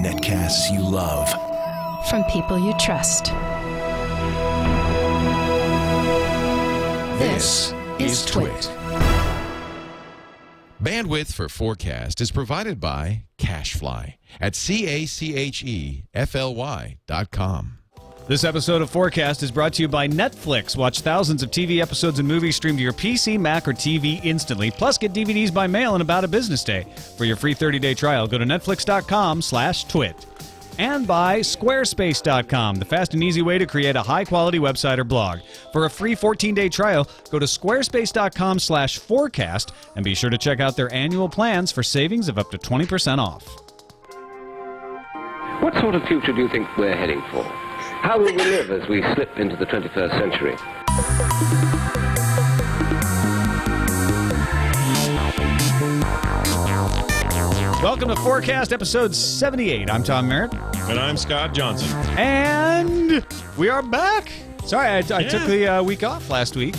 Netcasts you love. From people you trust. This is Twit. Bandwidth for FourCast is provided by Cachefly at CACHEFLY.com. This episode of FourCast is brought to you by Netflix. Watch thousands of TV episodes and movies streamed to your PC, Mac, or TV instantly. Plus, get DVDs by mail in about a business day. For your free 30-day trial, go to netflix.com/twit. And by Squarespace.com, the fast and easy way to create a high-quality website or blog. For a free 14-day trial, go to squarespace.com/forecast and be sure to check out their annual plans for savings of up to 20% off. What sort of future do you think we're heading for? How will we live as we slip into the 21st century? Welcome to FourCast, episode 78. I'm Tom Merritt. And I'm Scott Johnson. And we are back. Sorry, I took the week off last week.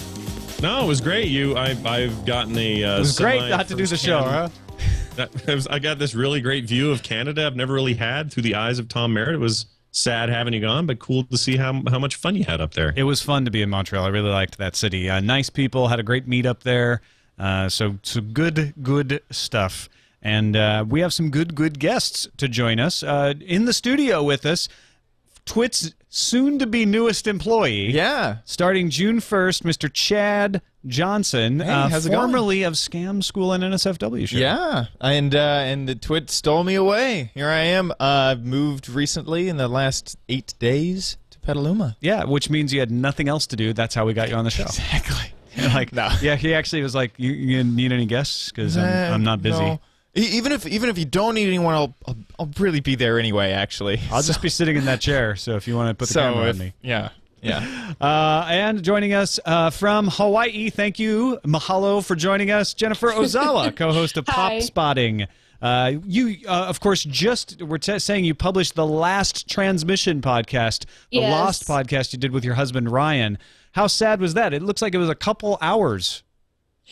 No, it was great. I've gotten a. It was great not to do the show, huh? I got this really great view of Canada I've never really had through the eyes of Tom Merritt. It was sad having you gone, but cool to see how much fun you had up there. It was fun to be in Montreal. I really liked that city. Nice people, had a great meet up there. So good stuff. And we have some good guests to join us. In the studio with us, Twit's soon-to-be newest employee. Yeah. Starting June 1st, Mr. Chad Johnson, hey, how's it going? formerly of Scam School and NSFW show. Yeah, and the Twit stole me away. Here I am. Moved recently in the last 8 days to Petaluma. Yeah, which means you had nothing else to do. That's how we got you on the show. Exactly. Like, no. Yeah, he actually was like, you need any guests? Because I'm not busy. No. Even if you don't need anyone, I'll really be there anyway. Actually, I'll just be sitting in that chair. So if you want to put the camera on me, yeah. And joining us from Hawaii, thank you, mahalo for joining us, Jennifer Ozawa, co-host of Pop Spotting. You, of course, just were saying you published the Last Transmission podcast, the Lost podcast you did with your husband Ryan. How sad was that? It looks like it was a couple hours.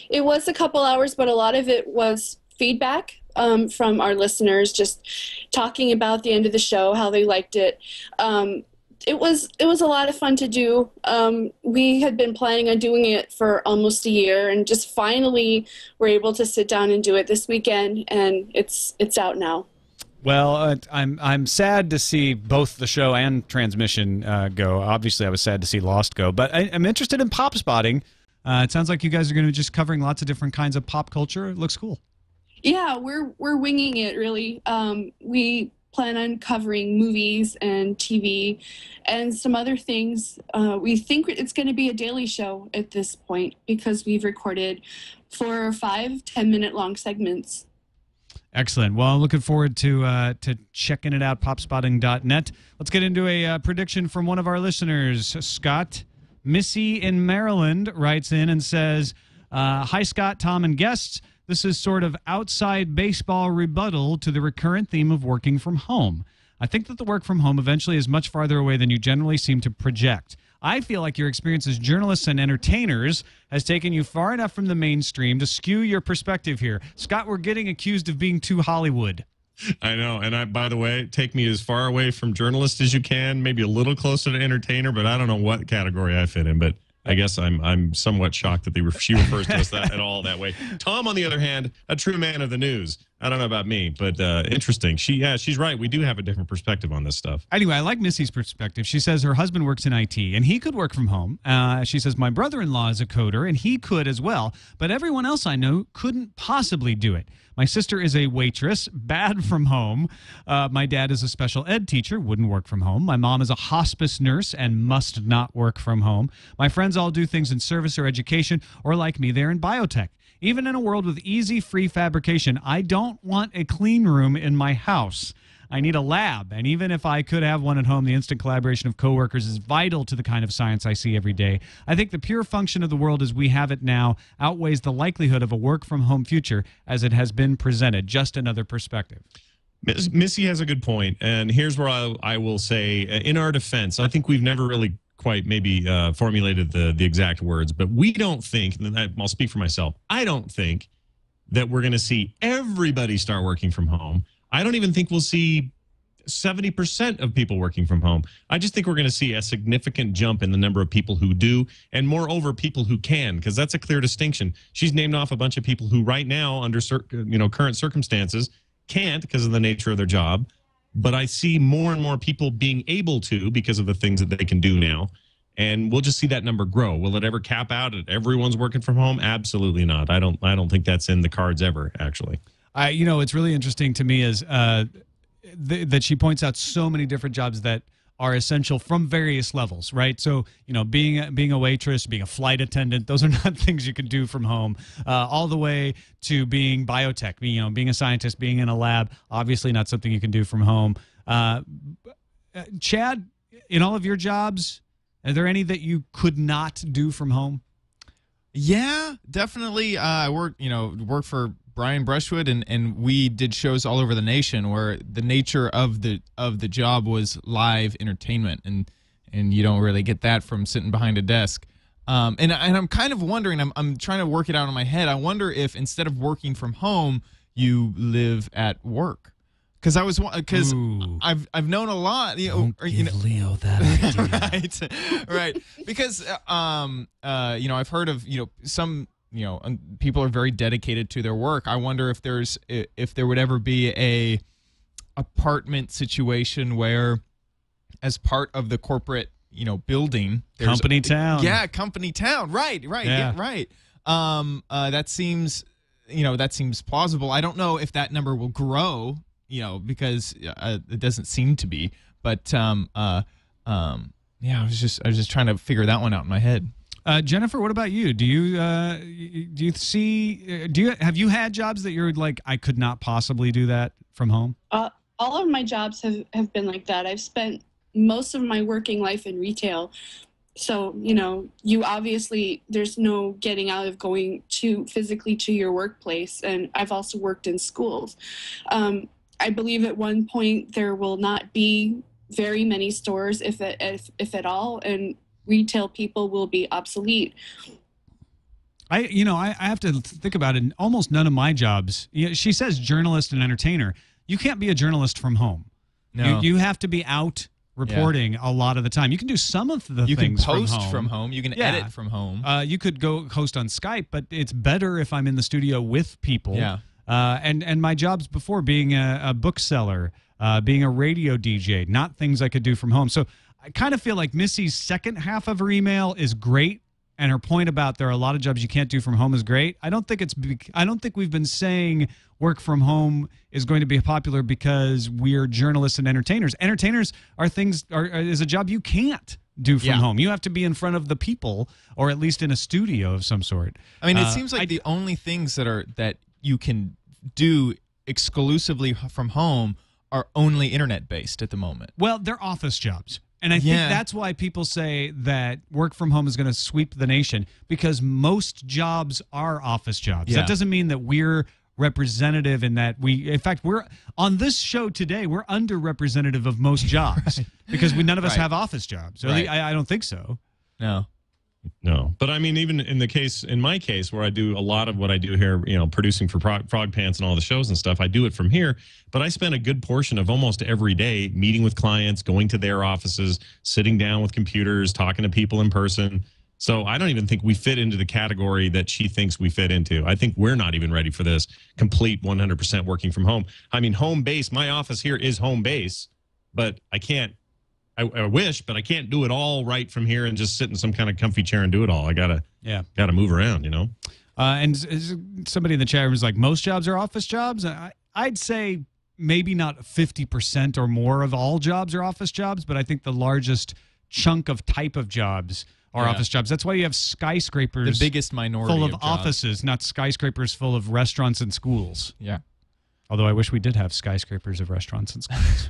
It was a couple hours, but a lot of it was feedback from our listeners, just talking about the end of the show, how they liked it. It was a lot of fun to do. We had been planning on doing it for almost a year, and just finally were able to sit down and do it this weekend, and it's out now. Well, I'm sad to see both the show and Transmission go. Obviously, I was sad to see Lost go, but I'm interested in Pop Spotting. It sounds like you guys are going to be just covering lots of different kinds of pop culture. It looks cool. Yeah, we're winging it, really. We plan on covering movies and TV and some other things. We think it's going to be a daily show at this point because we've recorded 4 or 5 10-minute-long segments. Excellent. Well, I'm looking forward to checking it out, popspotting.net. Let's get into a prediction from one of our listeners, Scott. Missy in Maryland writes in and says, hi, Scott, Tom, and guests. This is sort of outside baseball rebuttal to the recurrent theme of working from home. I think that the work from home eventually is much farther away than you generally seem to project. I feel like your experience as journalists and entertainers has taken you far enough from the mainstream to skew your perspective here. Scott, we're getting accused of being too Hollywood. I know, and by the way, take me as far away from journalist as you can, maybe a little closer to entertainer, but I don't know what category I fit in, but I guess I'm somewhat shocked that she refers to us at all that way. Tom, on the other hand, a true man of the news. I don't know about me, but interesting. She's right. We do have a different perspective on this stuff. Anyway, I like Missy's perspective. She says her husband works in IT, and he could work from home. She says, my brother-in-law is a coder, and he could as well, but everyone else I know couldn't possibly do it. My sister is a waitress, bad from home. My dad is a special ed teacher, wouldn't work from home. My mom is a hospice nurse and must not work from home. My friends all do things in service or education, or like me, they're in biotech. Even in a world with easy, free fabrication, I don't want a clean room in my house. I need a lab, and even if I could have one at home, the instant collaboration of coworkers is vital to the kind of science I see every day. I think the pure function of the world as we have it now outweighs the likelihood of a work-from-home future as it has been presented. Just another perspective. Missy has a good point, and here's where I will say, in our defense, I think we've never really quite maybe formulated the exact words, but we don't think, and I'll speak for myself, I don't think that we're going to see everybody start working from home. I don't even think we'll see 70% of people working from home. I just think we're going to see a significant jump in the number of people who do, and moreover, people who can, because that's a clear distinction. She's named off a bunch of people who right now, under current circumstances, can't because of the nature of their job. But I see more and more people being able to because of the things that they can do now. And we'll just see that number grow. Will it ever cap out at everyone's working from home? Absolutely not. I don't think that's in the cards ever, actually. It's really interesting to me is that she points out so many different jobs that are essential from various levels, right? So, being a waitress, being a flight attendant, those are not things you can do from home, all the way to being biotech, being a scientist, being in a lab, obviously not something you can do from home. Chad, in all of your jobs, are there any that you could not do from home? Yeah, definitely. I work for Brian Brushwood, and we did shows all over the nation where the nature of the job was live entertainment, and you don't really get that from sitting behind a desk. And I'm kind of wondering, I'm trying to work it out in my head. I wonder if instead of working from home, you live at work. Because I've known a lot. Don't give Leo that right, idea. right. Because I've heard of some people are very dedicated to their work. I wonder if there would ever be a apartment situation where, as part of the corporate building, company town. Yeah, company town. Right. Yeah, right. That seems plausible. I don't know if that number will grow. Because it doesn't seem to be. But I was just trying to figure that one out in my head. Jennifer, what about you? Have you had jobs that you're like, I could not possibly do that from home? All of my jobs have been like that. I've spent most of my working life in retail. So, you obviously, there's no getting out of going physically to your workplace. And I've also worked in schools. I believe at one point there will not be very many stores, if at all, and retail people will be obsolete. I have to think about it. Almost none of my jobs. She says journalist and entertainer. You can't be a journalist from home. No, you have to be out reporting a lot of the time. You can do some of the you things can post from home. You can edit from home. You could go host on Skype, but it's better if I'm in the studio with people. Yeah. And my jobs before, being a bookseller, being a radio DJ, not things I could do from home. So I kind of feel like Missy's second half of her email is great, and her point about there are a lot of jobs you can't do from home is great. I don't think we've been saying work from home is going to be popular because we're journalists and entertainers. Entertainers is a job you can't do from home. You have to be in front of the people, or at least in a studio of some sort. I mean, it seems like the only things that you can do exclusively from home are only internet based at the moment. Well, they're office jobs. And I think that's why people say that work from home is going to sweep the nation, because most jobs are office jobs. Yeah. That doesn't mean that we're representative in that in fact, we're on this show today, we're underrepresentative of most jobs because none of us have office jobs. I don't think so. No, but I mean, even in my case, where I do a lot of what I do here, producing for Frog Pants and all the shows and stuff, I do it from here. But I spend a good portion of almost every day meeting with clients, going to their offices, sitting down with computers, talking to people in person. So I don't even think we fit into the category that she thinks we fit into. I think we're not even ready for this complete 100% working from home. I mean, home base, my office here is home base, but I can't. I wish, but I can't do it all right from here and just sit in some kind of comfy chair and do it all. I gotta move around, And somebody in the chat room is like, most jobs are office jobs. I'd say maybe not 50% or more of all jobs are office jobs, but I think the largest chunk of type of jobs are office jobs. That's why you have skyscrapers, the biggest minority full of jobs. offices, not skyscrapers full of restaurants and schools. Yeah. Although I wish we did have skyscrapers of restaurants and schools.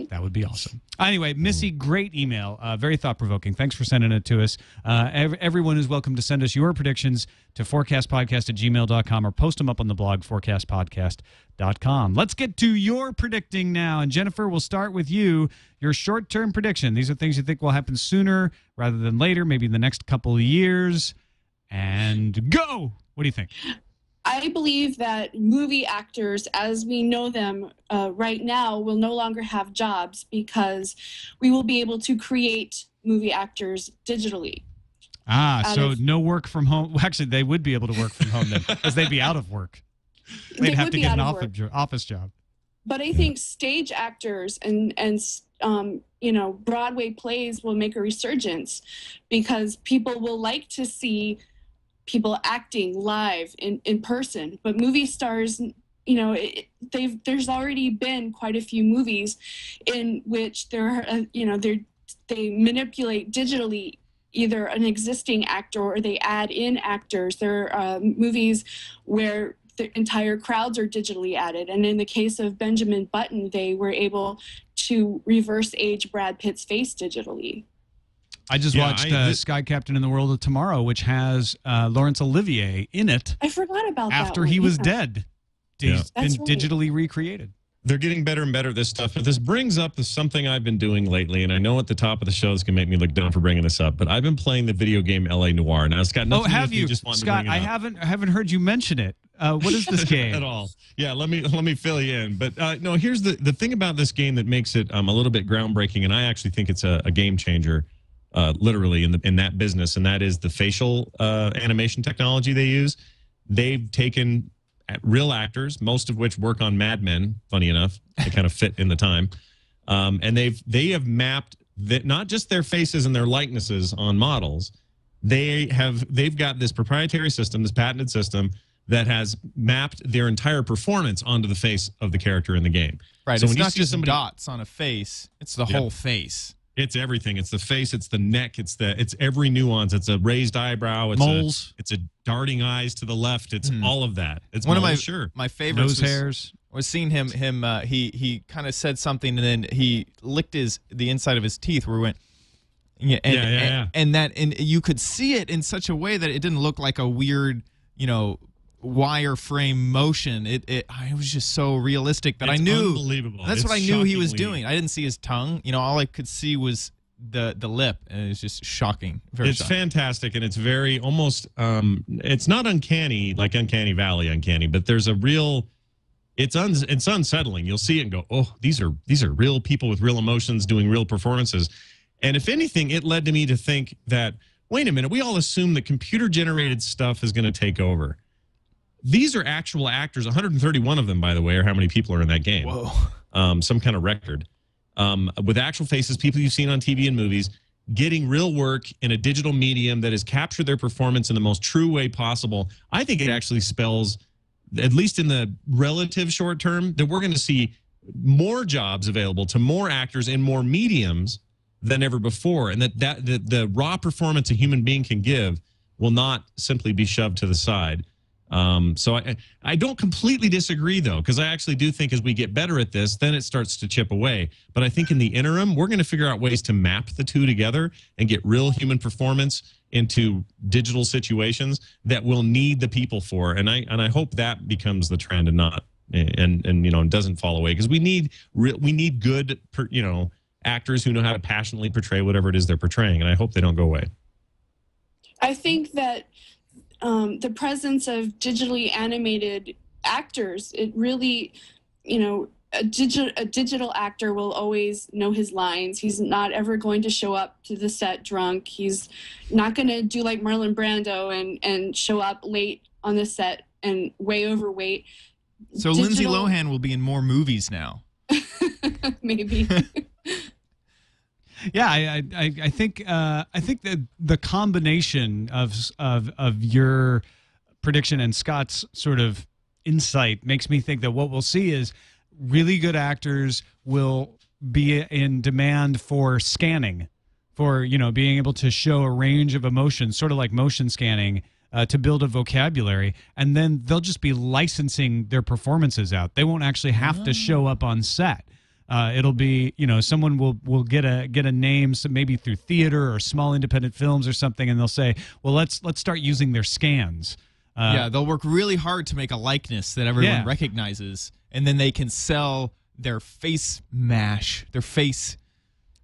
That would be awesome. Anyway, Missy, great email. Very thought-provoking. Thanks for sending it to us. Everyone is welcome to send us your predictions to fourcastpodcast@gmail.com or post them up on the blog, fourcastpodcast.com. Let's get to your predicting now. And Jennifer, we'll start with you. Your short-term prediction. These are things you think will happen sooner rather than later, maybe in the next couple of years. And go! What do you think? I believe that movie actors, as we know them right now, will no longer have jobs because we will be able to create movie actors digitally. So no work from home. Well, actually, they would be able to work from home then, because they'd be out of work. They'd have to get an office job. But I think stage actors and Broadway plays will make a resurgence because people will like to see people acting live in person. But movie stars, there's already been quite a few movies in which they manipulate digitally either an existing actor or they add in actors. There are movies where the entire crowds are digitally added. And in the case of Benjamin Button, they were able to reverse age Brad Pitt's face digitally. I just watched Sky Captain in the World of Tomorrow, which has Laurence Olivier in it. I forgot about that. After he was dead. He's been digitally recreated. They're getting better and better at this stuff. But this brings up something I've been doing lately, and I know at the top of the show is going to make me look dumb for bringing this up, but I've been playing the video game L.A. Noire. Now, it's got nothing to do with you just wanting Scott, to bring it up. I haven't heard you mention it. What is this game? At all. Yeah, let me fill you in. But no, here's the thing about this game that makes it a little bit groundbreaking, and I actually think it's a game changer, literally in that business, and that is the facial animation technology they use. They've taken real actors, most of which work on Mad Men. Funny enough, they kind of fit in the time, and they have mapped not just their faces and their likenesses on models. They've got this proprietary system, this patented system that has mapped their entire performance onto the face of the character in the game. Right. So it's when you not see just somebody, dots on a face; it's the whole face. It's everything. It's the face. It's the neck. It's every nuance. It's a raised eyebrow. It's moles. It's a darting eyes to the left. It's all of that. It's one moles, of my favorites. Nose hairs. Was seeing him. He kind of said something and then he licked the inside of his teeth. Where we went. And you could see it in such a way that it didn't look like a weird, wireframe motion. It was just so realistic that I knew. Unbelievable. That's what I knew he was doing. I didn't see his tongue. All I could see was the lip, and it was just shocking. It's fantastic, and it's very almost. It's not uncanny like Uncanny Valley uncanny, but there's a real. It's unsettling. You'll see it and go, oh, these are real people with real emotions doing real performances. And if anything, it led to me to think that, wait a minute, we all assume that computer-generated stuff is going to take over. These are actual actors, 131 of them, by the way, or how many people are in that game. Whoa. Some kind of record. With actual faces, people you've seen on TV and movies, getting real work in a digital medium that has captured their performance in the most true way possible. I think it actually spells, at least in the relative short term, that we're going to see more jobs available to more actors in more mediums than ever before, and that the raw performance a human being can give will not simply be shoved to the side. So I don't completely disagree, though, because I actually do think as we get better at this, then it starts to chip away. But I think in the interim, we're going to figure out ways to map the two together and get real human performance into digital situations that we'll need the people for. And I hope that becomes the trend and not and doesn't fall away, because we need good actors who know how to passionately portray whatever it is they're portraying, and I hope they don't go away. I think that the presence of digitally animated actors, it really, a digital actor will always know his lines. He's not ever going to show up to the set drunk. He's not going to do like Marlon Brando and show up late on the set and way overweight. So Lindsay Lohan will be in more movies now. Maybe. Yeah, I think that the combination of your prediction and Scott's sort of insight makes me think that what we'll see is really good actors will be in demand for scanning, for being able to show a range of emotions, sort of like motion scanning, to build a vocabulary, and then they'll just be licensing their performances out. They won't actually have to show up on set. It'll be, someone will get a name, so maybe through theater or small independent films or something, and they'll say, well, let's start using their scans. They'll work really hard to make a likeness that everyone recognizes, and then they can sell their face mash, their face.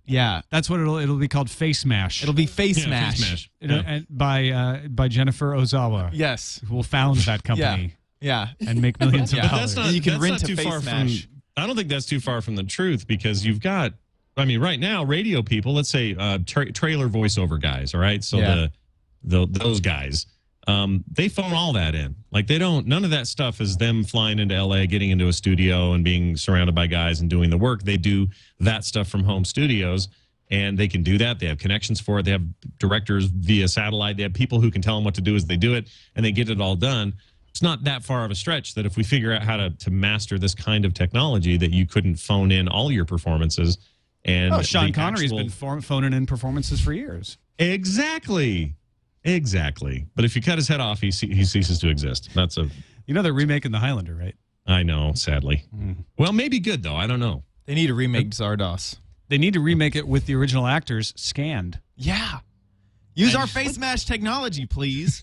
Yeah, that's what it'll be called, Face Mash. It'll be Face Mash. And by Jennifer Ozawa. Yes, who will found that company. Yeah. and make millions of Yeah. dollars. That's not, You can that's rent not a too face far mash. from. I don't think that's too far from the truth because you've got. I mean, right now, radio people. Let's say trailer voiceover guys. All right, so Yeah. those guys. They phone all that in. Like they don't. None of that stuff is them flying into LA, getting into a studio, and being surrounded by guys and doing the work. They do that stuff from home studios, and they can do that. They have connections for it. They have directors via satellite. They have people who can tell them what to do as they do it, and they get it all done. It's not that far of a stretch that if we figure out how to master this kind of technology, that you couldn't phone in all your performances. And Sean the Connery's actual- been phoning in performances for years. Exactly. But if you cut his head off, he ceases to exist. That's a. You know they're remaking The Highlander, right? I know, sadly. Well, maybe good though. I don't know. They need to remake Zardos. They need to remake it with the original actors scanned. Yeah. Use our face mash technology, please.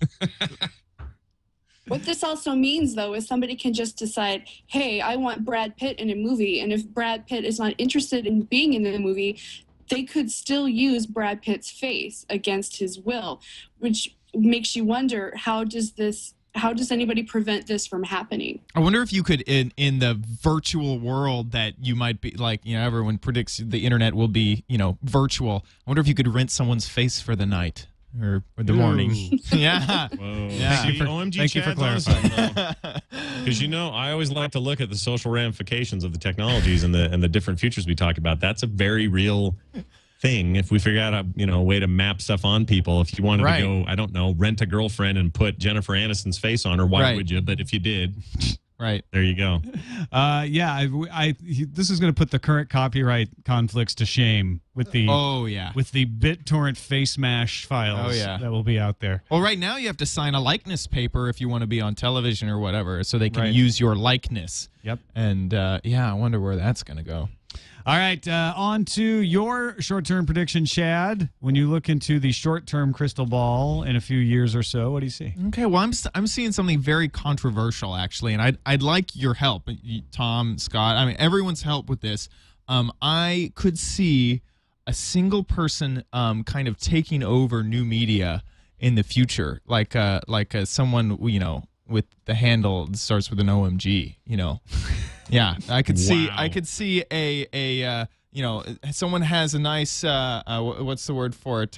What this also means, though, is somebody can just decide, hey, I want Brad Pitt in a movie. And if Brad Pitt is not interested in being in the movie, they could still use Brad Pitt's face against his will, which makes you wonder, how does anybody prevent this from happening? I wonder if you could, in the virtual world that you might be, like, everyone predicts the internet will be, virtual. I wonder if you could rent someone's face for the night or the morning. Yeah. Whoa. Yeah. See, OMG thank you for Chad's on something, because I always like to look at the social ramifications of the technologies and the different futures we talk about. That's a very real thing. If we figure out a way to map stuff on people, if you wanted to go, I don't know, rent a girlfriend and put Jennifer Aniston's face on her, why would you? But if you did, right there you go. This is going to put the current copyright conflicts to shame with the with the BitTorrent face mash files that will be out there. Well, right now you have to sign a likeness paper if you want to be on television or whatever, so they can use your likeness. Yep. And I wonder where that's going to go. All right, on to your short-term prediction, Chad. When you look into the short-term crystal ball in a few years or so, what do you see? Okay, well, I'm seeing something very controversial, actually, and I'd like your help, Tom, Scott. I mean, everyone's help with this. I could see a single person kind of taking over new media in the future, like someone with the handle that starts with an OMG, Yeah, I could see a someone has a nice what's the word for it,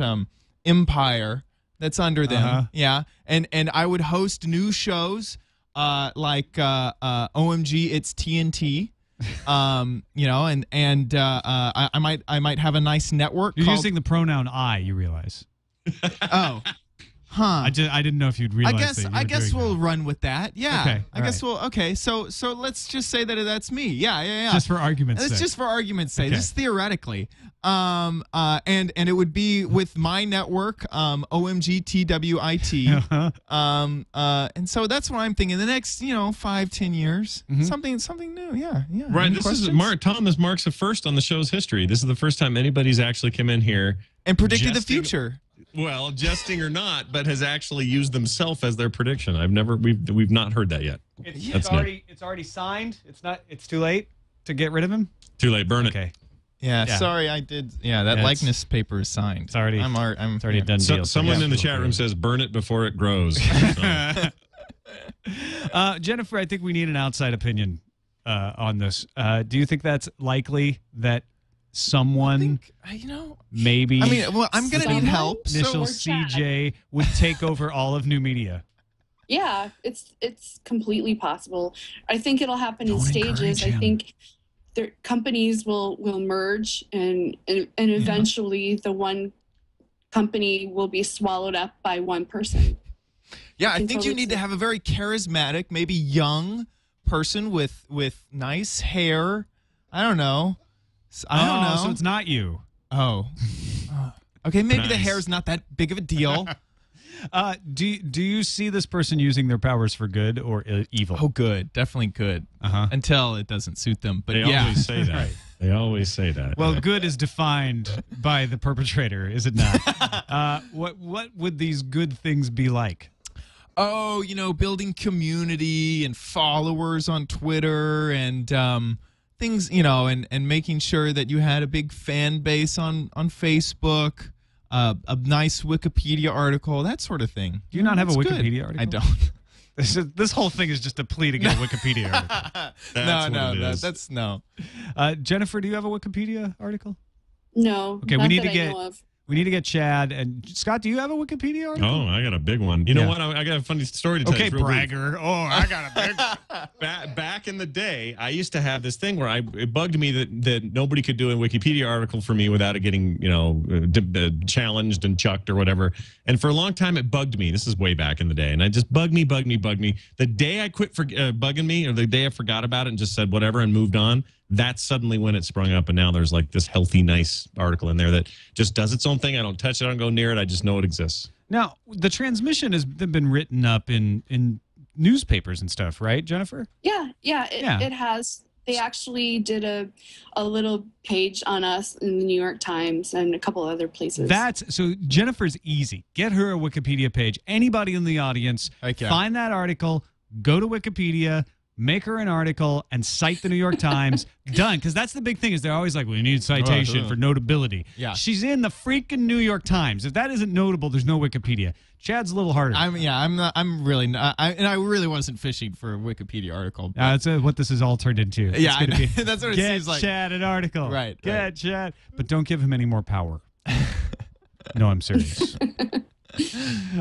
empire that's under them. Yeah, and I would host new shows like OMG It's TNT. I might have a nice network. You're using the pronoun I, you realize. Oh. Huh. I didn't know if you'd realize. I guess we'll run with that. Yeah. Okay. I guess we'll. Okay. So let's just say that that's me. Yeah. Just for argument's sake. It's just for argument's sake. Okay. Just theoretically. And it would be with my network, OMG TWIT. And so that's what I'm thinking. The next, 5-10 years, something new. Yeah. Right. Any This questions? is Tom. This marks a first on the show's history. This is the first time anybody's actually come in here and predicted the jesting- future. Well, jesting or not, but has actually used themselves as their prediction. We've not heard that yet. It's already signed. It's too late to get rid of him. Too late. Burn it. Okay. Yeah. Sorry, I did. Yeah, that likeness paper is signed. It's already. I'm it's already a done deal. Someone in the chat room says, "Burn it before it grows." Jennifer, I think we need an outside opinion on this. Do you think that's likely that someone, maybe? I mean, well, I'm going to need help. Initial So- CJ would take over all of new media. Yeah, it's completely possible. I think it'll happen in stages. encourage I him. think companies will merge and eventually the one company will be swallowed up by one person. Yeah, I can think you totally need to see- have a very charismatic, maybe young person with nice hair. I don't know. I don't know. So it's not you. Oh. Okay, maybe the Nice. hair is not that big of a deal. Do you see this person using their powers for good or evil? Oh, good. Definitely good. Until it doesn't suit them. But They yeah. always say that. They always say that. Well, good is defined by the perpetrator, is it not? What would these good things be like? Oh, building community and followers on Twitter and things, and making sure that you had a big fan base on Facebook, a nice Wikipedia article, that sort of thing. Do you not have a That's good. Wikipedia article? I don't. This whole thing is just a plea to get a Wikipedia article. No. Jennifer, do you have a Wikipedia article? No. Okay, not we need that to I get. know of. We need to get Chad and Scott. Do you have a Wikipedia article? Oh, I got a big one. You know what? I got a funny story to tell you. Okay, bragger. Oh, I got a big one. Back in the day, I used to have this thing where it bugged me that nobody could do a Wikipedia article for me without it getting, challenged and chucked or whatever. And for a long time, it bugged me. This is way back in the day. And I just bugged me. The day I quit bugging me, or the day I forgot about it and just said whatever and moved on, that's suddenly when it sprung up. And now there's like this healthy, nice article in there that just does its own thing. I don't touch it. I don't go near it. I just know it exists. Now, the transmission has been written up in newspapers and stuff, right, Jennifer? Yeah, it has. They actually did a little page on us in the New York Times and a couple other places. So Jennifer's easy. Get her a Wikipedia page. Anybody in the audience, find that article, go to Wikipedia, make her an article, and cite the New York Times. Done. Because that's the big thing is they're always like, we need citation for notability. Yeah. She's in the freaking New York Times. If that isn't notable, there's no Wikipedia. Chad's a little harder. I'm really not. I really wasn't fishing for a Wikipedia article. That's what this is all turned into. Yeah, that's what it seems like. Get Chad an article. Right. Get Chad. But don't give him any more power. No, I'm serious.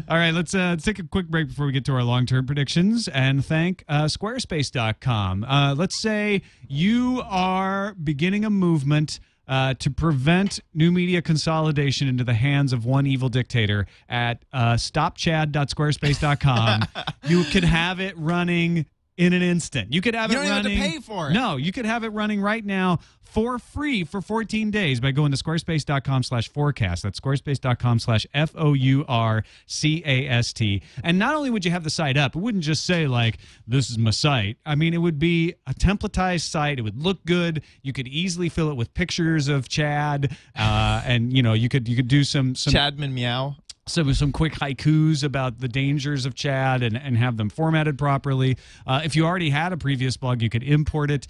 All right, let's take a quick break before we get to our long-term predictions and thank Squarespace.com. Let's say you are beginning a movement to prevent new media consolidation into the hands of one evil dictator at stopchad.squarespace.com. You could have it running in an instant. You could have it running. You don't even have to pay for it. No, you could have it running right now for free for 14 days by going to squarespace.com/fourcast. That's squarespace.com/FOURCAST. And not only would you have the site up, it wouldn't just say like, this is my site. I mean, it would be a templatized site. It would look good. You could easily fill it with pictures of Chad. And you could do some Chadman meow. Some quick haikus about the dangers of Chad and have them formatted properly. If you already had a previous blog, you could import it.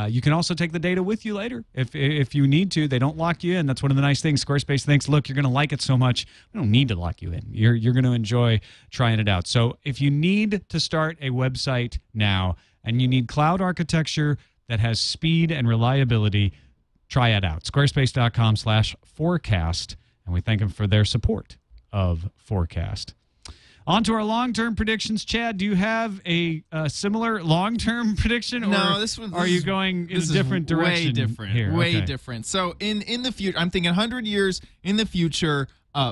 You can also take the data with you later if you need to. They don't lock you in. That's one of the nice things. Squarespace thinks, look, you're going to like it so much. We don't need to lock you in. You're going to enjoy trying it out. So if you need to start a website now and you need cloud architecture that has speed and reliability, try it out. Squarespace.com/fourcast. And we thank them for their support of FourCast. On to our long-term predictions. Chad, do you have a similar long-term prediction? No, are you going in a different direction? Way different. Here? Way different. So in the future, I'm thinking 100 years in the future,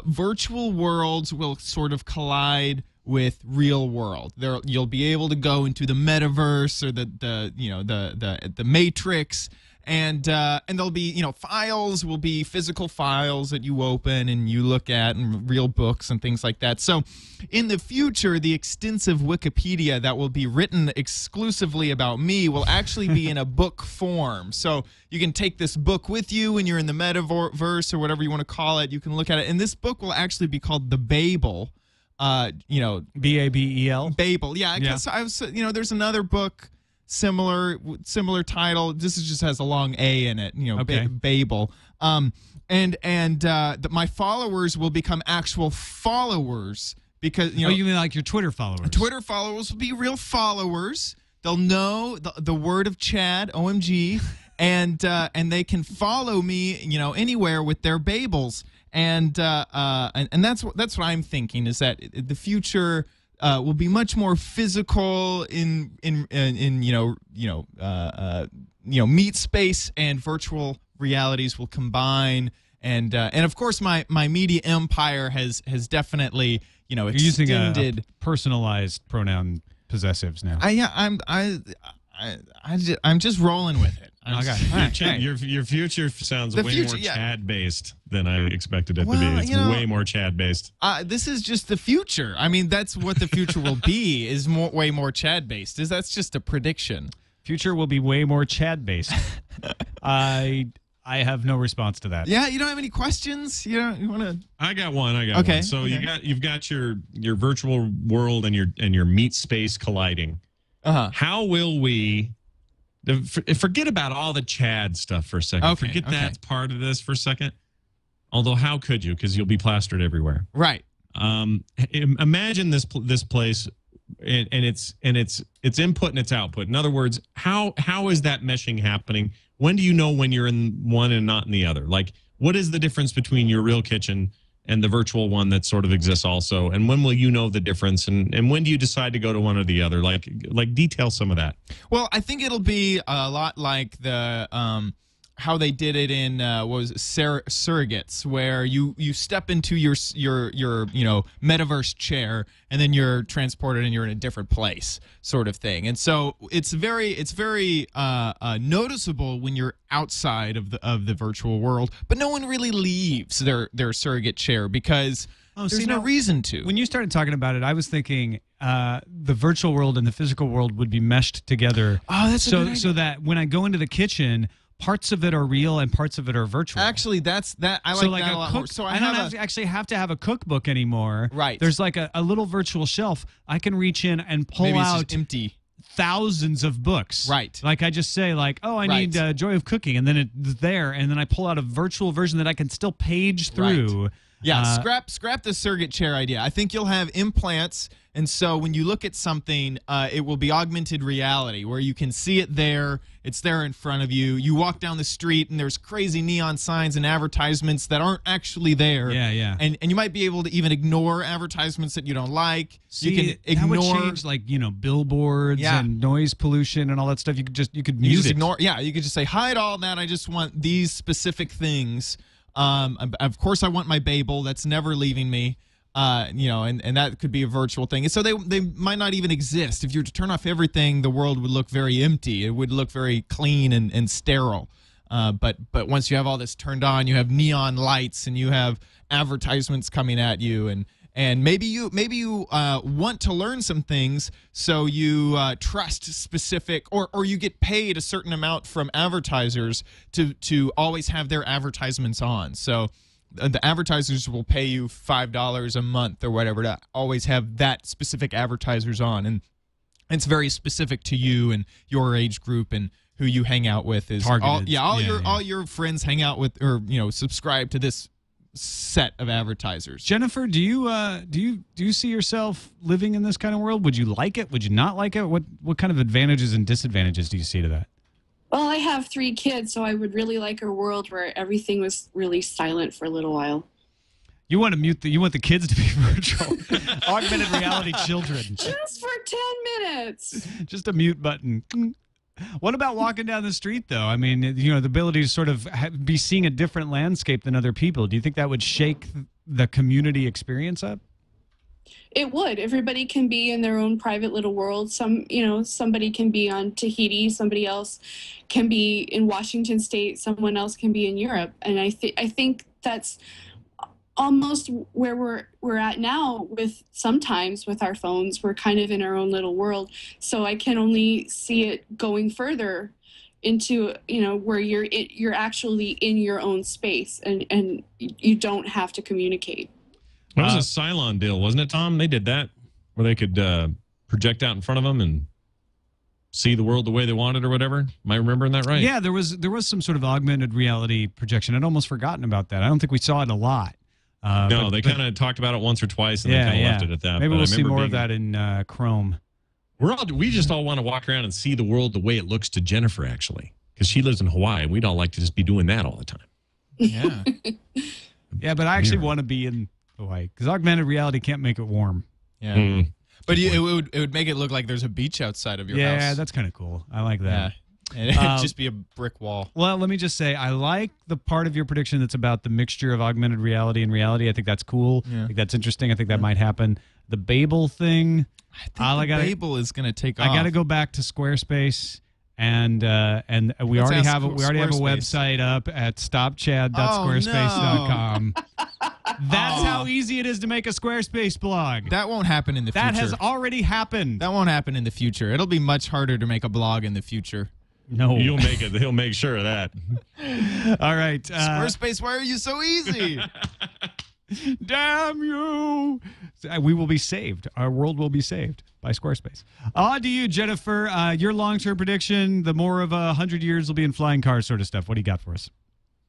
virtual worlds will sort of collide with real world. You'll be able to go into the metaverse or the Matrix. And there'll be, files will be physical files that you open and you look at and real books and things like that. So in the future, the extensive Wikipedia that will be written exclusively about me will actually be in a book form. So you can take this book with you when you're in the metaverse or whatever you want to call it. You can look at it. And this book will actually be called The Babel. Babel. Babel. Yeah. Because I was, there's another book. Similar title. This just has a long A in it. Babel. My followers will become actual followers because you mean like your Twitter followers? Twitter followers will be real followers. They'll know the word of Chad, OMG, and they can follow me, anywhere with their Babels. And that's what I'm thinking is that the future. Will be much more physical in meat space and virtual realities will combine and of course my media empire has definitely You're extended. Using a personalized pronoun possessives now. I'm just rolling with it. Your future sounds way more Chad-based than I expected it to be. It's way more Chad-based. This is just the future. I mean, that's what the future will be, is way more Chad-based. That's just a prediction. Future will be way more Chad-based. I have no response to that. Yeah, you don't have any questions? You want to? I got one. Okay. So you've got your virtual world and your meat space colliding. How will we... Forget about all the Chad stuff for a second. Forget that's part of this for a second. Although, how could you? Because you'll be plastered everywhere. Right. Imagine this place and it's input and it's output. In other words, how is that meshing happening? When do you know when you're in one and not in the other? Like, what is the difference between your real kitchen and the virtual one that sort of exists also? And when will you know the difference? And when do you decide to go to one or the other? Like detail some of that. Well, I think it'll be a lot like the how they did it in Surrogates, where you step into your metaverse chair and then you're transported and you're in a different place, sort of thing. And so it's very noticeable when you're outside of the virtual world, but no one really leaves their surrogate chair because there's no reason to. When you started talking about it, I was thinking the virtual world and the physical world would be meshed together. Oh, that's so that when I go into the kitchen, parts of it are real and parts of it are virtual. Actually, that's that. I like that a lot more. So I don't actually have to have a cookbook anymore. Right. There's like a little virtual shelf. I can reach in and pull Maybe it's out just empty. Thousands of books. Right. Like I just say like, oh, I need Joy of Cooking, and then it's there, and then I pull out a virtual version that I can still page through. Right. Yeah, scrap the surrogate chair idea. I think you'll have implants, and so when you look at something, it will be augmented reality, where you can see it there. It's there in front of you. You walk down the street, and there's crazy neon signs and advertisements that aren't actually there. Yeah, yeah. And you might be able to even ignore advertisements that you don't like. See, you can ignore. That would change, like, billboards and noise pollution and all that stuff. You could mute it. Ignore. Yeah, you could just say, hide all that. I just want these specific things. Of course, I want my Babel. That's never leaving me. And that could be a virtual thing. And so they might not even exist. If you were to turn off everything, the world would look very empty. It would look very clean and sterile. But once you have all this turned on, you have neon lights and you have advertisements coming at you, and maybe you want to learn some things, so you trust specific, or you get paid a certain amount from advertisers to always have their advertisements on. So the advertisers will pay you $5 a month or whatever to always have that specific advertisers on, and it's very specific to you and your age group and who you hang out with. Is targeted. All your friends hang out with, or subscribe to this set of advertisers. Jennifer, do you see yourself living in this kind of world? Would you like it? Would you not like it? What kind of advantages and disadvantages do you see to that? Well, I have 3 kids, so I would really like a world where everything was really silent for a little while. You want the kids to be virtual, augmented reality children. Just for 10 minutes. Just a mute button. What about walking down the street, though? I mean, the ability to sort of be seeing a different landscape than other people. Do you think that would shake the community experience up? It would. Everybody can be in their own private little world. Somebody can be on Tahiti. Somebody else can be in Washington State. Someone else can be in Europe. And I think that's almost where we're at now. Sometimes with our phones, we're kind of in our own little world. So I can only see it going further into where you're actually in your own space, and you don't have to communicate. That was a Cylon deal, wasn't it, Tom? They did that, where they could project out in front of them and see the world the way they wanted or whatever. Am I remembering that right? Yeah, there was some sort of augmented reality projection. I'd almost forgotten about that. I don't think we saw it a lot. No, they kind of talked about it once or twice, and they kind of left it at that. Maybe we'll see more of that in Chrome. We just all want to walk around and see the world the way it looks to Jennifer, actually, because she lives in Hawaii. We'd all like to just be doing that all the time. Yeah. Yeah, but I actually want to be in Hawaii, because augmented reality can't make it warm. Yeah. But it would make it look like there's a beach outside of your house. Yeah, that's kind of cool. I like that. Yeah. And it'd just be a brick wall. Well, let me just say, I like the part of your prediction that's about the mixture of augmented reality and reality. I think that's cool. Yeah. I think that's interesting. I think that might happen. The Babel thing. I think Babel is going to take off. I got to go back to Squarespace. And we already have a website up at stopchad.squarespace.com. That's how easy it is to make a Squarespace blog. That won't happen in the future. That has already happened. That won't happen in the future. It'll be much harder to make a blog in the future. No. You'll make it. He'll make sure of that. All right. Squarespace, why are you so easy? Damn you. We will be saved. Our world will be saved by Squarespace. On to you, Jennifer. Your long-term prediction, the more of 100 years will be in flying cars sort of stuff. What do you got for us?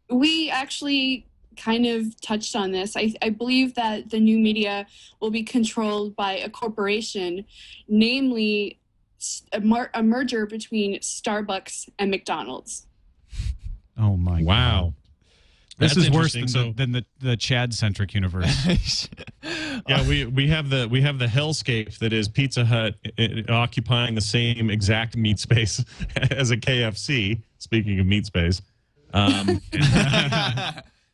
We actually kind of touched on this. I believe that the new media will be controlled by a corporation, namely a merger between Starbucks and McDonald's. Oh my Wow. God. This That's is worse than, interesting. the Chad-centric universe. Yeah, we have the hellscape that is Pizza Hut occupying the same exact meat space as a KFC. Speaking of meat space, I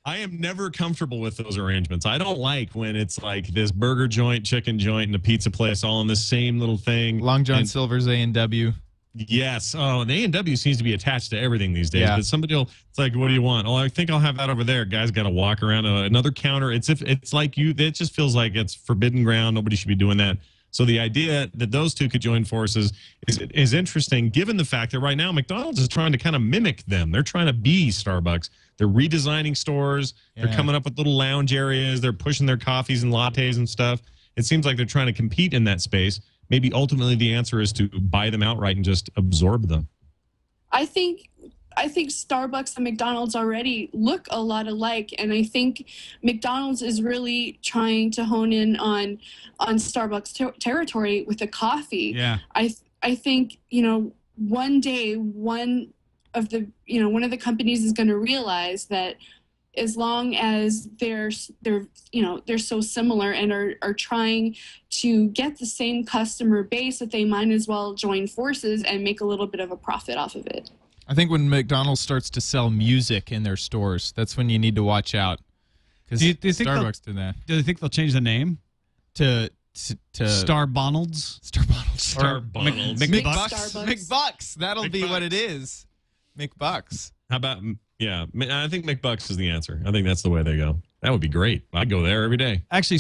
am never comfortable with those arrangements. I don't like when it's like this burger joint, chicken joint, and a pizza place all in the same little thing. Long John Silver's A&W. Yes. Oh, and A&W seems to be attached to everything these days. Yeah. But somebody will, it's like, what do you want? Oh, I think I'll have that over there. Guy's got to walk around another counter. It's like it just feels like it's forbidden ground. Nobody should be doing that. So the idea that those two could join forces is interesting, given the fact that right now McDonald's is trying to kind of mimic them. They're trying to be Starbucks. They're redesigning stores. Yeah. They're coming up with little lounge areas. They're pushing their coffees and lattes and stuff. It seems like they're trying to compete in that space. Maybe ultimately the answer is to buy them outright and just absorb them. I think Starbucks and McDonald's already look a lot alike, and I think McDonald's is really trying to hone in on Starbucks territory with the coffee. Yeah. I think, one day one of the companies is going to realize that as long as they're so similar and are trying to get the same customer base, that they might as well join forces and make a little bit of a profit off of it. I think when McDonald's starts to sell music in their stores, that's when you need to watch out. Because Do you think Starbucks did that. Do they think they'll change the name To Starbonald's? Starbucks. Starbucks. McBucks. That'll be what it is. McBucks. How about, yeah, I think McBucks is the answer. I think that's the way they go. That would be great. I'd go there every day. Actually,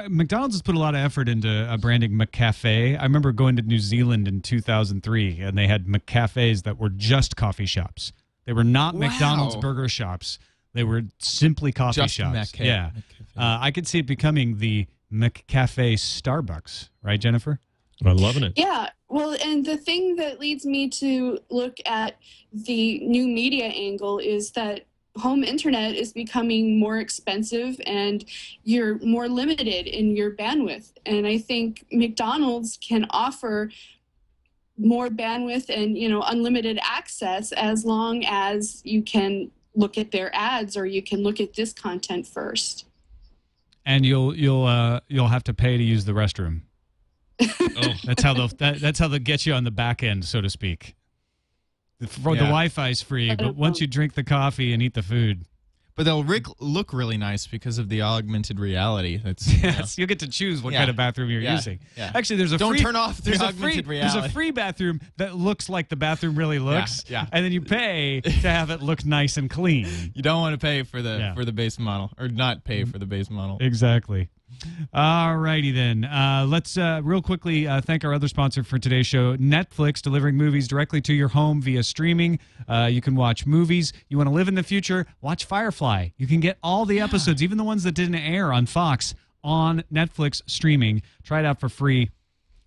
McDonald's has put a lot of effort into branding McCafe. I remember going to New Zealand in 2003, and they had McCafes that were just coffee shops. They were not Wow. McDonald's burger shops. They were simply coffee Just shops. McCafe. Yeah. I could see it becoming the McCafe Starbucks. Right, Jennifer? I'm loving it. Yeah, well, and the thing that leads me to look at the new media angle is that home internet is becoming more expensive and you're more limited in your bandwidth. And I think McDonald's can offer more bandwidth and, unlimited access as long as you can look at their ads or you can look at this content first. And you'll have to pay to use the restroom. Oh, That's how they'll get you on the back end, so to speak. The Wi-Fi is free, but once you drink the coffee and eat the food, But they'll look really nice because of the augmented reality. That's yes, you'll get to choose what kind of bathroom you're using. Yeah. Actually, there's a Don't free, turn off the augmented reality. There's a free bathroom that looks like the bathroom really looks. Yeah. And then you pay to have it look nice and clean. You don't want to pay for the base model, or not pay for the base model. Exactly. All righty then. Let's real quickly thank our other sponsor for today's show, Netflix, delivering movies directly to your home via streaming. You can watch movies. You want to live in the future? Watch Firefly. You can get all the episodes, even the ones that didn't air on Fox, on Netflix streaming. Try it out for free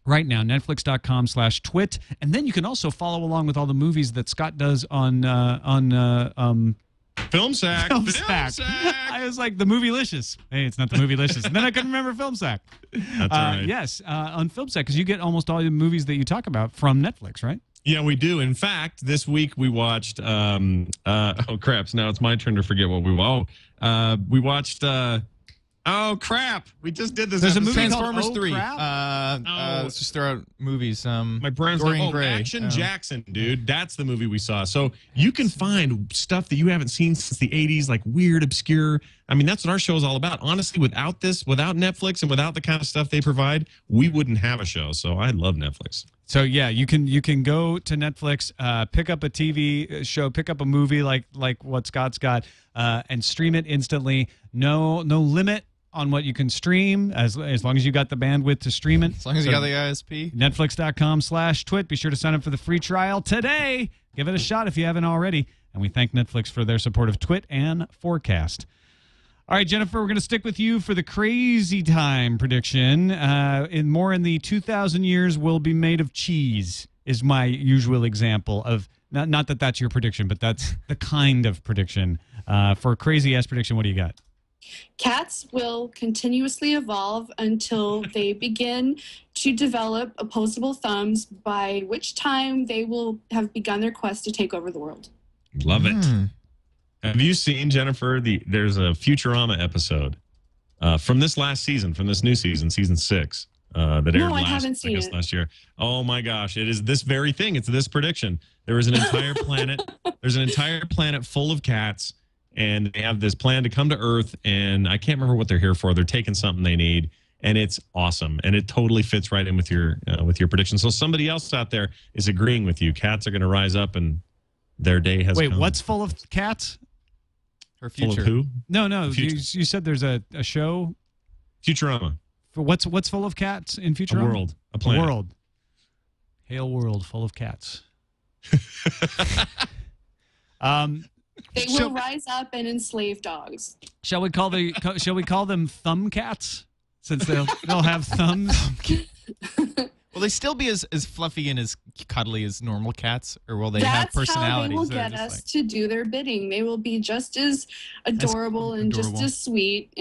right now, netflix.com/twit. And then you can also follow along with all the movies that Scott does on Film Sack. Film Sack. I was like, the Movie-licious. Hey, it's not the Movie-licious. And then I couldn't remember Film Sack. That's all right. Yes, on Film Sack, because you get almost all the movies that you talk about from Netflix, right? Yeah, we do. In fact, this week we watched. Oh crap! So now it's my turn to forget what we watched. We watched. Oh crap! We just did this. There's a episode. movie called Transformers Oh, 3. Crap? Let's just throw out movies. My brain's Dorian like, Gray. Action Jackson, dude. That's the movie we saw. So you can find stuff that you haven't seen since the 80s, like weird, obscure. I mean, that's what our show is all about. Honestly, without this, without Netflix and without the kind of stuff they provide, we wouldn't have a show. So I love Netflix. So yeah, you can go to Netflix, pick up a TV show, pick up a movie like what Scott's got, and stream it instantly. No limit on what you can stream as long as you got the bandwidth to stream it. As long as you got the ISP. Netflix.com/twit. Be sure to sign up for the free trial today. Give it a shot if you haven't already. And we thank Netflix for their support of Twit and FourCast. All right, Jennifer, we're going to stick with you for the crazy time prediction. In the 2,000 years will be made of cheese is my usual example of Not that that's your prediction, but that's the kind of prediction. For a crazy-ass prediction, what do you got? Cats will continuously evolve until they begin to develop opposable thumbs, by which time they will have begun their quest to take over the world. Love it. Have you seen, Jennifer, there's a Futurama episode from this last season, from this new season, season 6, that aired last year. Oh my gosh, it is this very thing. It's this prediction. There is an entire planet. There's an entire planet full of cats, and they have this plan to come to Earth, and I can't remember what they're here for. They're taking something they need, and it's awesome, and it totally fits right in with your prediction. So somebody else out there is agreeing with you. Cats are going to rise up, and their day has come. Wait, what's full of cats? Her future. Full of who? No. You said there's a show. Futurama. What's full of cats in Futurama? A world. A planet. A world. Hail world full of cats. They will rise up and enslave dogs. Shall we call them thumb cats? Since they'll have thumbs. Will they still be as fluffy and as cuddly as normal cats, or will they have personalities? That's how they will get us to do their bidding. They will be just as adorable and just as sweet,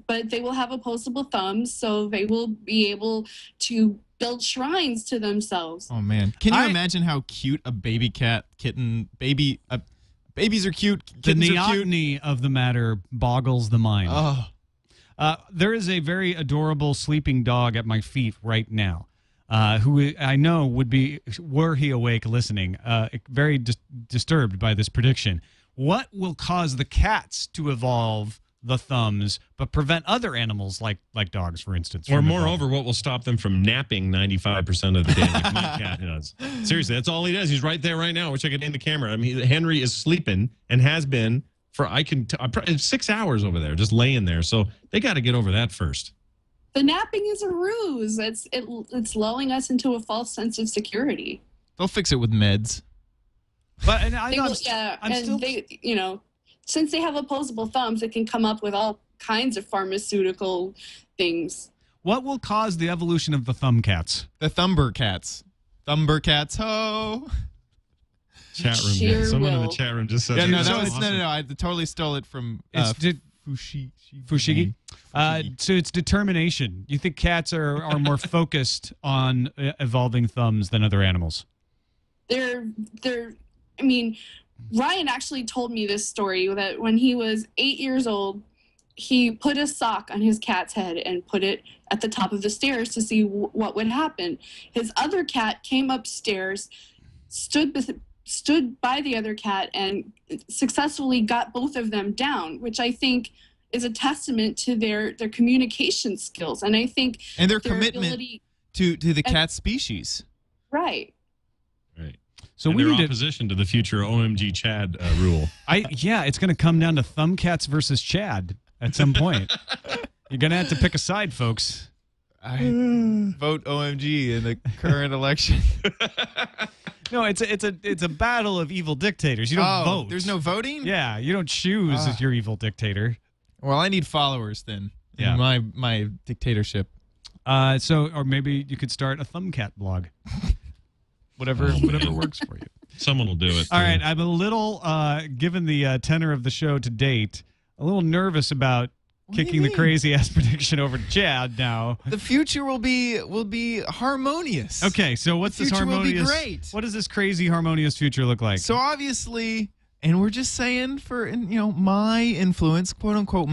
but they will have opposable thumbs, so they will be able to build shrines to themselves. Oh man, can you imagine how cute a baby babies are cute. Kittens the are cute. neoteny of the matter boggles the mind. Oh. There is a very adorable sleeping dog at my feet right now. Who I know would be, were he awake listening, very disturbed by this prediction. What will cause the cats to evolve the thumbs, but prevent other animals like dogs, for instance? Or moreover, what will stop them from napping 95% of the day like my cat does? Seriously, that's all he does. He's right there right now. I wish I could name the camera. I mean, Henry is sleeping and has been for 6 hours over there, just laying there. So they got to get over that first. The napping is a ruse. It's lulling us into a false sense of security. They'll fix it with meds. But since they have opposable thumbs, they can come up with all kinds of pharmaceutical things. What will cause the evolution of the thumb cats? The Thumber cats. Thumber cats, ho! Chat room. Someone in the chat room just said. Yeah, no, I totally stole it from Fushigi. So it's determination. You think cats are more focused on evolving thumbs than other animals? Ryan actually told me this story that when he was 8 years old, he put a sock on his cat's head and put it at the top of the stairs to see what would happen. His other cat came upstairs, stood by the other cat, and successfully got both of them down, which I think is a testament to their communication skills, and I think their commitment to the cat species. Right. So we need opposition to the future OMG Chad rule. It's going to come down to thumb cats versus Chad at some point. You're going to have to pick a side, folks. I vote OMG in the current election. No, it's a battle of evil dictators. You don't vote. There's no voting? Yeah, you don't choose as your evil dictator. Well, I need followers then. Yeah. In my dictatorship. Or maybe you could start a thumbcat blog. Whatever works for you. Someone will do it. All right, I'm a little, given the tenor of the show to date, a little nervous about kicking the crazy ass prediction over to Chad now. The future will be harmonious. Okay, so what's this harmonious? Will be great. What does this crazy harmonious future look like? So obviously, and we're just saying my influence, quote unquote,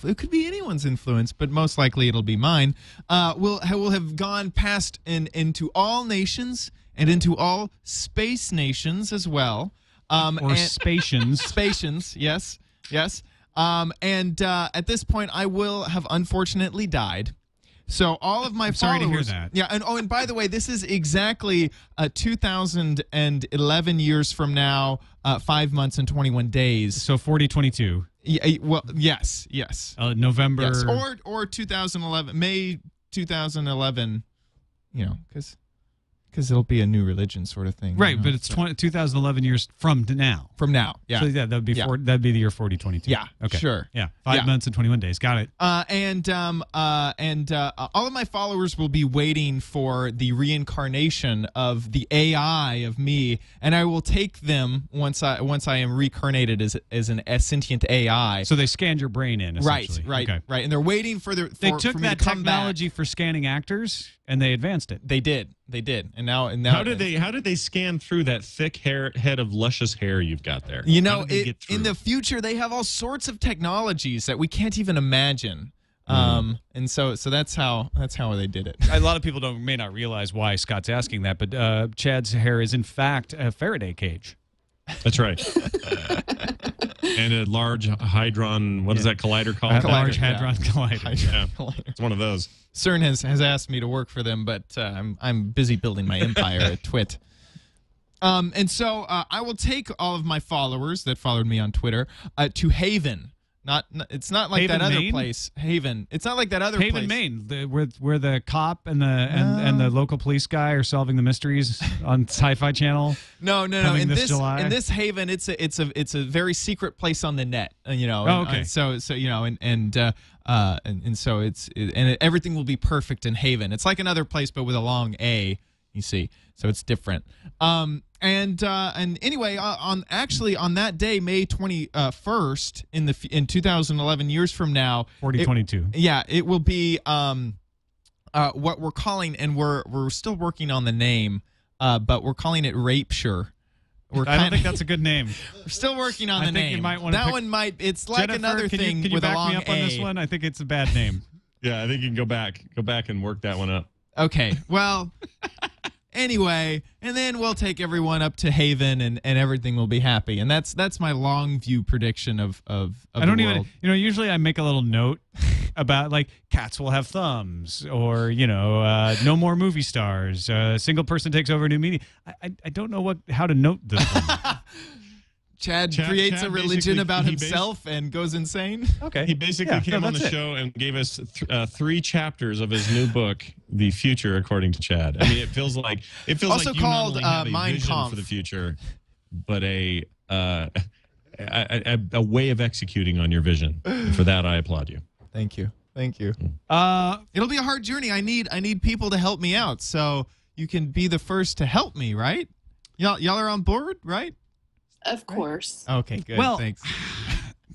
it could be anyone's influence, but most likely it'll be mine. Will have gone past into all nations and into all space nations as well. Spations. Spations, yes. And at this point, I will have unfortunately died. So all of my sorry followers... to hear that. Yeah, and by the way, this is exactly 2011 years from now, 5 months and 21 days. So 4022. Yeah, well, yes. November... Yes, or 2011, May 2011, because Because it'll be a new religion sort of thing. Right, but it's 2011 years from now. From now, yeah. So yeah, that'd be that'd be the year 4022. Yeah, okay, sure. Yeah, 5 months and 21 days. Got it. And all of my followers will be waiting for the reincarnation of the AI of me, and I will take them once I am reincarnated as an sentient AI. So they scanned your brain in, essentially. Right, okay. and they're waiting for They took for me that to come technology back. for scanning actors and they advanced it. They did, and now How did they scan through that thick head of luscious hair you've got there? You know, How did they get through? in the future they have all sorts of technologies that we can't even imagine. And so that's how they did it. A lot of people may not realize why Scott's asking that, but Chad's hair is in fact a Faraday cage. That's right. And a large hadron, what is that collider called? A large hadron collider. Yeah, it's one of those. CERN has asked me to work for them, but I'm busy building my empire at Twit. And so I will take all of my followers that followed me on Twitter to Haven. It's not like Haven, that other Maine? place. Haven. It's not like that other Haven, place. Maine, where the cop and the local police guy are solving the mysteries on Sci-Fi Channel. No. Coming In this July? in this Haven, it's a very secret place on the net. You know. Oh, okay. So you know, and so everything will be perfect in Haven. It's like another place, but with a long A. You see, so it's different. And anyway, on that day, May 21st, in 2011, years from now, 4022. it will be what we're calling, and we're still working on the name, but we're calling it Rapeshire. I don't think that's a good name. We're still working on the think name. you might wanna that pick- one might. It's like Jennifer, another thing can you with a back long me up on this A. one? I think it's a bad name. Yeah, I think you can go back and work that one up. Okay, well, anyway, and then we'll take everyone up to Haven, and everything will be happy. And that's my long view prediction of I don't the even, world. usually I make a little note about like cats will have thumbs, or no more movie stars. A single person takes over new media. I don't know how to note this one. Chad creates a religion basically- about he himself and goes insane. Okay, He basically came on that's the it. show and gave us 3 chapters of his new book, The Future According to Chad. I mean, it feels like Also like you called, not only have a Mein vision Kampf. for the future, but a way of executing on your vision. And for that, I applaud you. Thank you. It'll be a hard journey. I need people to help me out. So you can be the first to help me, right? Y'all are on board, right? Of course. Okay, good. Well, thanks.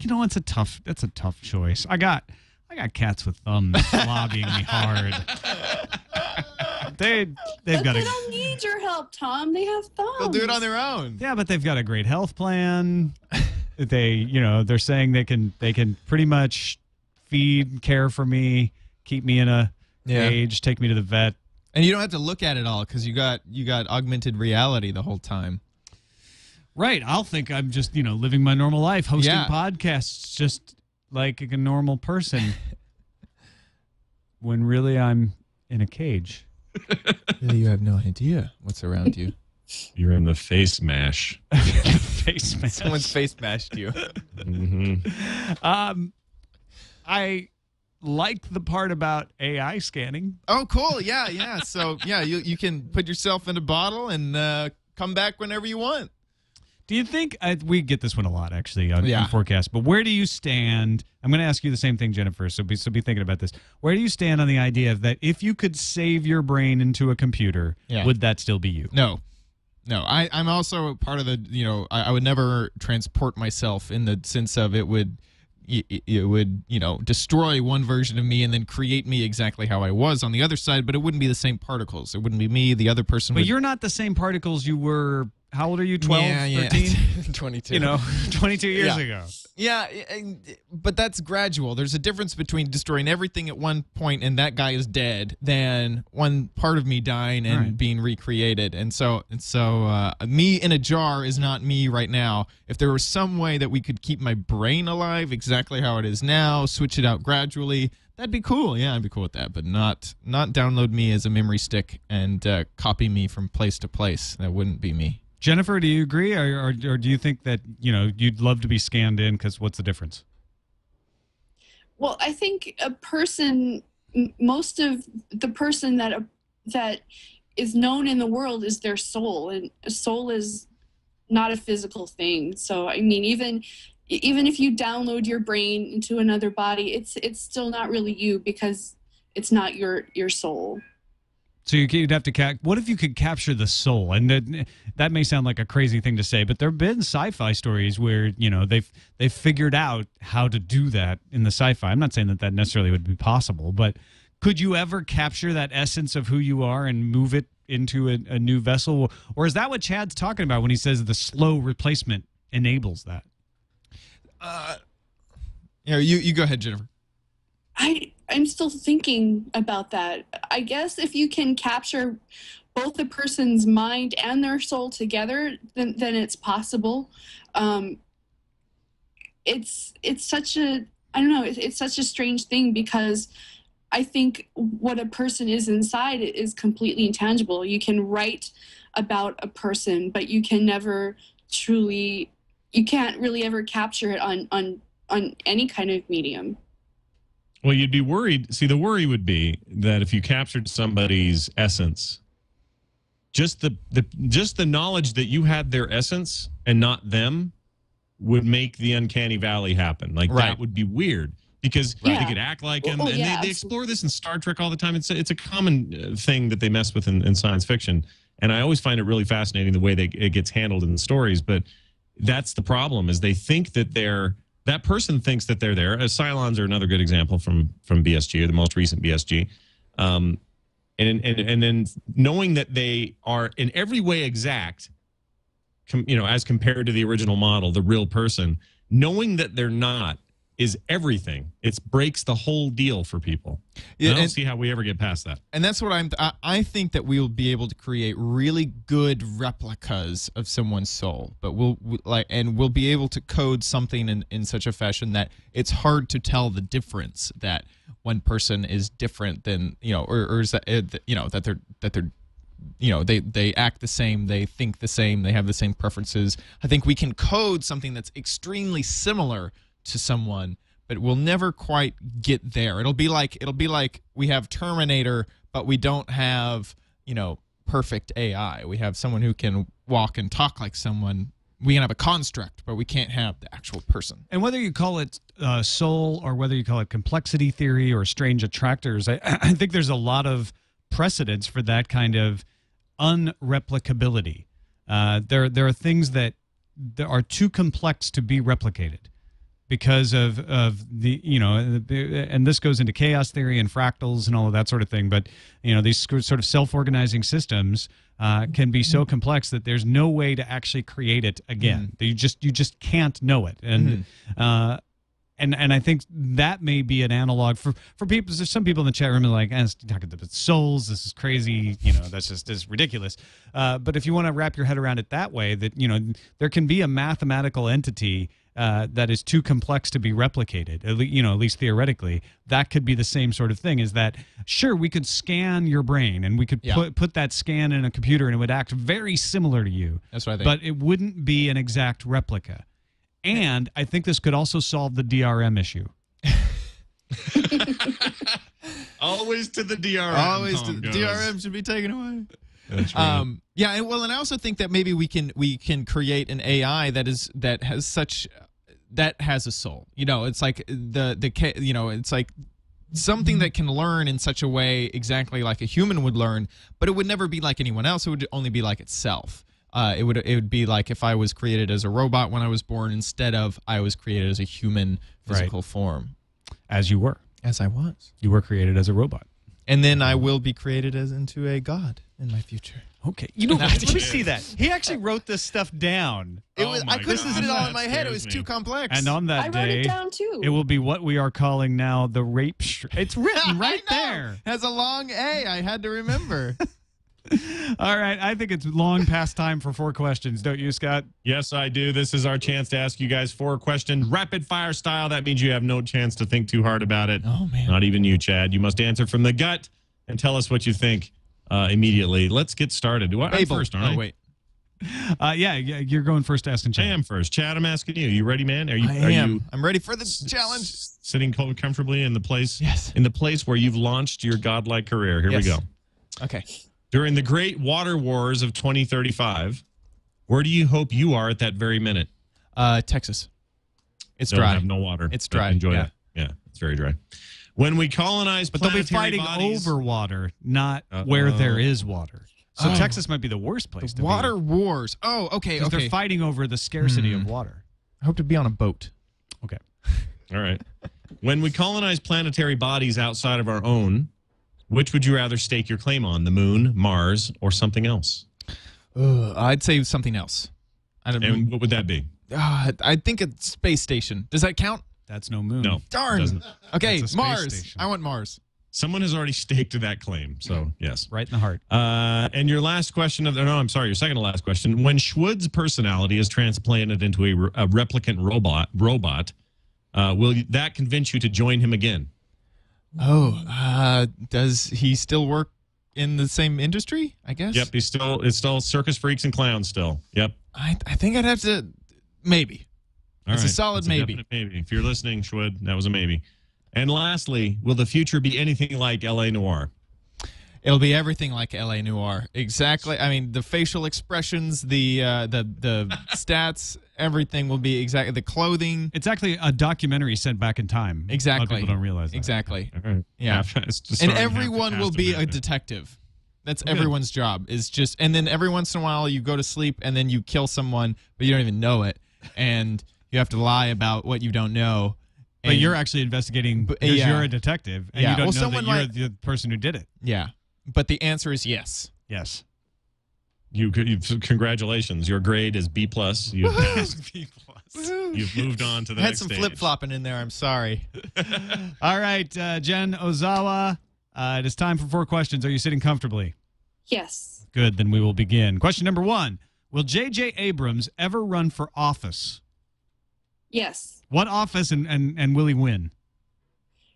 That's a tough choice. I got cats with thumbs lobbying me hard. They've But got they don't need your help, Tom. They have thumbs. They'll do it on their own. Yeah, but they've got a great health plan. They're saying they can pretty much feed and care for me, keep me in a cage, take me to the vet. And you don't have to look at it all because you got augmented reality the whole time. Right. I'll think I'm just, living my normal life, hosting Yeah. podcasts just like a normal person. When really I'm in a cage. Really, you have no idea what's around you. You're in the face mash. Face mask. Someone's face mashed you. I like the part about AI scanning. Oh, cool. Yeah. So, you can put yourself in a bottle and come back whenever you want. Do you think we get this one a lot actually on Yeah. FourCast? But where do you stand? I'm going to ask you the same thing, Jennifer. So be thinking about this. Where do you stand on the idea that if you could save your brain into a computer, would that still be you? No. I'm also part of the. I would never transport myself in the sense of it would destroy one version of me and then create me exactly how I was on the other side. But it wouldn't be the same particles. It wouldn't be me. The other person. But you're not the same particles you were. How old are you? 12, 13? 22. 22 years ago. Yeah, but that's gradual. There's a difference between destroying everything at one point and that guy is dead than one part of me dying and being recreated. And so me in a jar is not me right now. If there was some way that we could keep my brain alive exactly how it is now, switch it out gradually, that'd be cool. Yeah, I'd be cool with that. But not download me as a memory stick and copy me from place to place. That wouldn't be me. Jennifer, do you agree, or do you think that you'd love to be scanned in? Because what's the difference? Well, I think most of the person that is known in the world is their soul, and a soul is not a physical thing. So I mean, even if you download your brain into another body, it's still not really you, because it's not your soul. So you'd have to what if you could capture the soul? And that may sound like a crazy thing to say, but there have been sci-fi stories where, you know, they've figured out how to do that in the sci-fi. I'm not saying that necessarily would be possible, but could you ever capture that essence of who you are and move it into a new vessel? Or is that what Chad's talking about when he says the slow replacement enables that? You go ahead, Jennifer. I'm still thinking about that. I guess if you can capture both a person's mind and their soul together, then it's possible. It's such a, I don't know, it's such a strange thing, because I think what a person is inside is completely intangible. You can write about a person, but you can never truly, you can't really ever capture it on any kind of medium. Well, you'd be worried. See, the worry would be that if you captured somebody's essence, just the knowledge that you had their essence and not them would make the uncanny valley happen. Like, that would be weird, because they could act like him. And they explore this in Star Trek all the time. It's a common thing that they mess with in science fiction. And I always find it really fascinating the way it gets handled in the stories. But that's the problem, is they think that that person thinks that they're there. Cylons are another good example from BSG, or the most recent BSG. And then knowing that they are in every way exact, as compared to the original model, the real person, knowing that they're not is everything. It breaks the whole deal for people. I don't see how we ever get past that. And that's what I think that we will be able to create really good replicas of someone's soul, but we'll be able to code something in such a fashion that it's hard to tell the difference, that one person is different than, or is that, that they're they act the same, they think the same, they have the same preferences. I think we can code something that's extremely similar to someone, but we'll never quite get there. It'll be like we have Terminator, but we don't have, perfect AI. We have someone who can walk and talk like someone. We can have a construct, but we can't have the actual person. And whether you call it soul, or whether you call it complexity theory or strange attractors, I think there's a lot of precedence for that kind of unreplicability. There are things that are too complex to be replicated, because of the, and this goes into chaos theory and fractals and all of that sort of thing. But, these sort of self-organizing systems can be so complex that there's no way to actually create it again. You just can't know it. And and I think that may be an analog for people. There's some people in the chat room are like, talking about souls, this is crazy, that's just ridiculous. But if you want to wrap your head around it that way, that, there can be a mathematical entity that is too complex to be replicated, at least theoretically. That could be the same sort of thing, is that, sure, we could scan your brain and we could put that scan in a computer and it would act very similar to you. That's what I think. But it wouldn't be an exact replica. And I think this could also solve the DRM issue. Always to the DRM. Always to the DRM should be taken away. That's right. And I also think that maybe we can create an AI that has a soul. It's like it's like something that can learn in such a way exactly like a human would learn, but it would never be like anyone else. It would only be like itself. It would be like if I was created as a robot when I was born, instead of I was created as a human physical form. As you were. As I was. You were created as a robot. And then I will be created into a god in my future. Okay. Let me see that. He actually wrote this stuff down. I couldn't put it all in my head. It was too complex. And on that day, I wrote it down too. It will be what we are calling now the rape. It's written right there. It has a long A. I had to remember. All right. I think it's long past time for 4 questions. Don't you, Scott? Yes, I do. This is our chance to ask you guys 4 questions, rapid fire style. That means you have no chance to think too hard about it. Oh, man. Not even you, Chad. You must answer from the gut and tell us what you think immediately. Let's get started. I'm first, all right? Oh, wait. Yeah, you're going first, asking Chad. I am first. Chad, I'm asking you. You ready, man? I am. I'm ready for the challenge. Sitting comfortably in the place? Yes. In the place where you've launched your godlike career. Here we go. Okay. During the great water wars of 2035, where do you hope you are at that very minute? Texas. It's Don't dry. have no water. It's dry. Enjoy yeah. it. Yeah, it's very dry. When we colonize But they'll be planetary fighting bodies, over water, not where there is water. So Oh. Texas might be the worst place to Water be. wars. Oh, okay, Because okay. they're fighting over the scarcity of water. I hope to be on a boat. Okay. All right. When we colonize planetary bodies outside of our own, which would you rather stake your claim on? The moon, Mars, or something else? I'd say something else. And what would that be? I think a space station. Does that count? That's no moon. No. Darn. Doesn't. Okay, That's a space Mars. station. I want Mars. Someone has already staked that claim, so yes. Right in the heart. And your last question your second to last question. When Schwood's personality is transplanted into a replicant robot, will that convince you to join him again? Does he still work in the same industry? I guess. Yep, it's still circus freaks and clowns still. Yep. I think I'd have to. Maybe. All It's a right. solid That's maybe. definite maybe. If you're listening, Schwood, that was a maybe. And lastly, will the future be anything like L.A. Noire? It'll be everything like L.A. Noire. Exactly. I mean, the facial expressions, the stats, everything will be exactly the clothing. It's actually a documentary set back in time. Exactly. A lot of people don't realize that. Exactly. All right. Yeah. It's just And starting half the everyone will cast be of a Merritt. detective. That's Good. everyone's job. Is just, and then every once in a while you go to sleep and then you kill someone, but you don't even know it, and you have to lie about what you don't know. But And- you're actually investigating because yeah. you're a detective, and Yeah. you don't Well, know someone that you're the person who did it. yeah. But the answer is yes. Yes. Congratulations. Your grade is B+. You've passed. B+. You've moved on to the I had next some stage. flip flopping in there. I'm sorry. All right, Jen Ozawa, it is time for 4 questions. Are you sitting comfortably? Yes. Good, then we will begin. Question number 1. Will J.J. Abrams ever run for office? Yes. What office and will he win?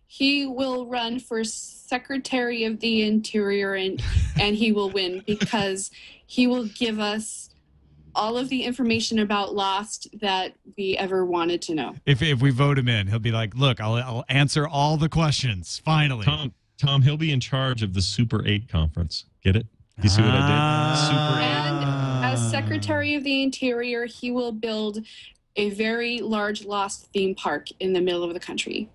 He will run for Secretary of the Interior, and he will win because he will give us all of the information about Lost that we ever wanted to know. If we vote him in, he'll be like, look, I'll answer all the questions, finally. Tom, he'll be in charge of the Super 8 conference. Get it? You see what I did? Super 8. And as Secretary of the Interior, he will build a very large Lost theme park in the middle of the country.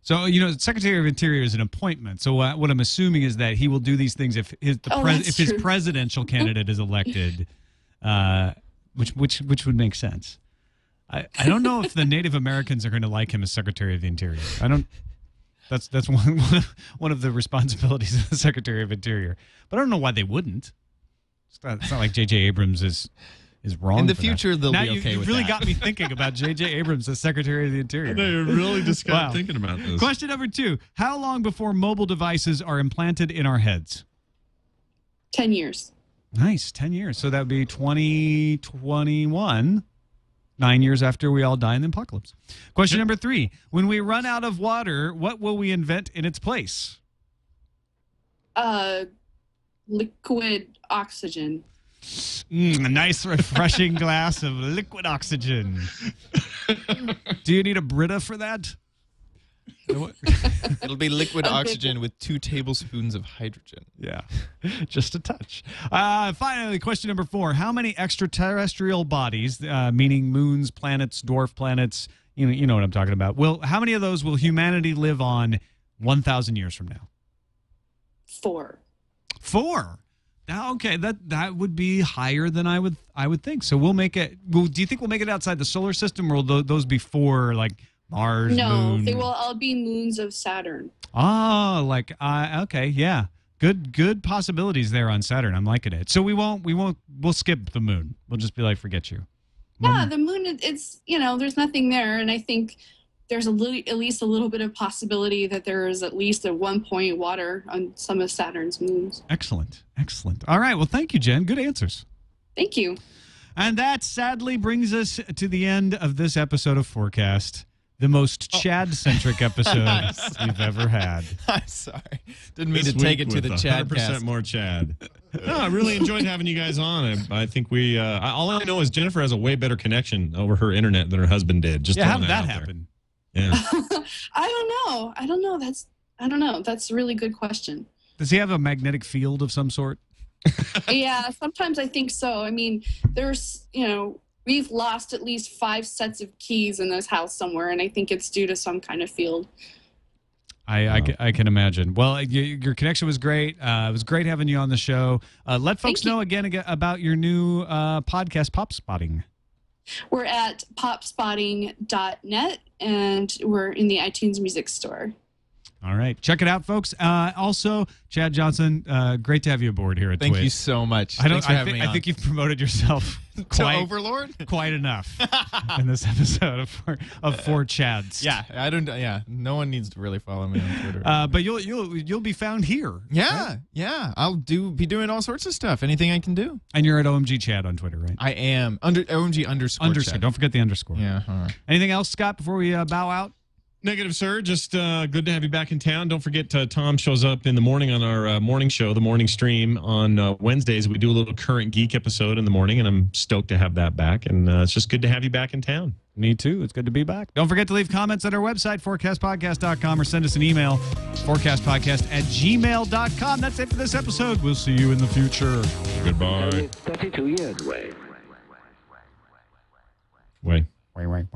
So, Secretary of Interior is an appointment. So what I'm assuming is that he will do these things if his true. presidential candidate is elected, which would make sense. I don't know if the Native Americans are going to like him as Secretary of the Interior. I don't. That's one of the responsibilities of the Secretary of Interior. But I don't know why they wouldn't. It's not like J.J. Abrams is wrong. In the for future, that. they'll now be okay you with really that. got me thinking about J.J. Abrams as Secretary of the Interior. No, you really just got Wow. thinking about this. Question number 2. How long before mobile devices are implanted in our heads? 10 years. Nice, 10 years. So that would be 2021, 9 years after we all die in the apocalypse. Question number 3. When we run out of water, what will we invent in its place? Liquid oxygen. A nice, refreshing glass of liquid oxygen. Do you need a Brita for that? It'll be liquid A big oxygen with 2 tablespoons of hydrogen. Yeah, just a touch. Finally, question number 4. How many extraterrestrial bodies, meaning moons, planets, dwarf planets, you know what I'm talking about, how many of those will humanity live on 1,000 years from now? 4. 4. Now, okay, that would be higher than I would think. So we'll make it. Do you think we'll make it outside the solar system, or will those be 4 like Mars? No, moon? they will all be moons of Saturn. Oh, okay, yeah. Good possibilities there on Saturn. I'm liking it. So we'll skip the moon. We'll just be like, forget you. Yeah, the moon, it's, there's nothing there. And I think there's at least a little bit of possibility that there is at least at one point water on some of Saturn's moons. Excellent. All right. Well, thank you, Jen. Good answers. Thank you. And that sadly brings us to the end of this episode of FourCast, the most Chad-centric episode we've ever had. I'm sorry. Didn't mean This to take week it to the with Chad 100% cast. more Chad. No, I really enjoyed having you guys on. I think we. All I know is Jennifer has a way better connection over her internet than her husband did. Just How throwing did that out there. happen? Yeah. I don't know. I don't know. That's a really good question. Does he have a magnetic field of some sort? Yeah, sometimes I think so. I mean, there's, we've lost at least 5 sets of keys in this house somewhere, and I think it's due to some kind of field. I can imagine. Well, your connection was great. It was great having you on the show. Let folks know again about your new podcast, Pop Spotting. We're at popspotting.net, and we're in the iTunes Music Store. All right. Check it out, folks. Also, Chad Johnson, great to have you aboard here at Twit. Thank you so much. I think you've promoted yourself to Overlord quite enough in this episode of Four Chads. Yeah, I don't. Yeah, no one needs to really follow me on Twitter. But you'll be found here. Yeah, right? yeah. I'll be doing all sorts of stuff. Anything I can do. And you're at OMG Chad on Twitter, right? I am OMG_. Chad. Don't forget the underscore. Yeah. All right. Anything else, Scott? Before we bow out. Negative, sir. Just good to have you back in town. Don't forget, Tom shows up in the morning on our morning show, the morning stream on Wednesdays. We do a little Current Geek episode in the morning, and I'm stoked to have that back. And it's just good to have you back in town. Me too. It's good to be back. Don't forget to leave comments at our website, fourcastpodcast.com, or send us an email, fourcastpodcast@gmail.com. That's it for this episode. We'll see you in the future. Goodbye. Only 32 years away. Wait. Wait.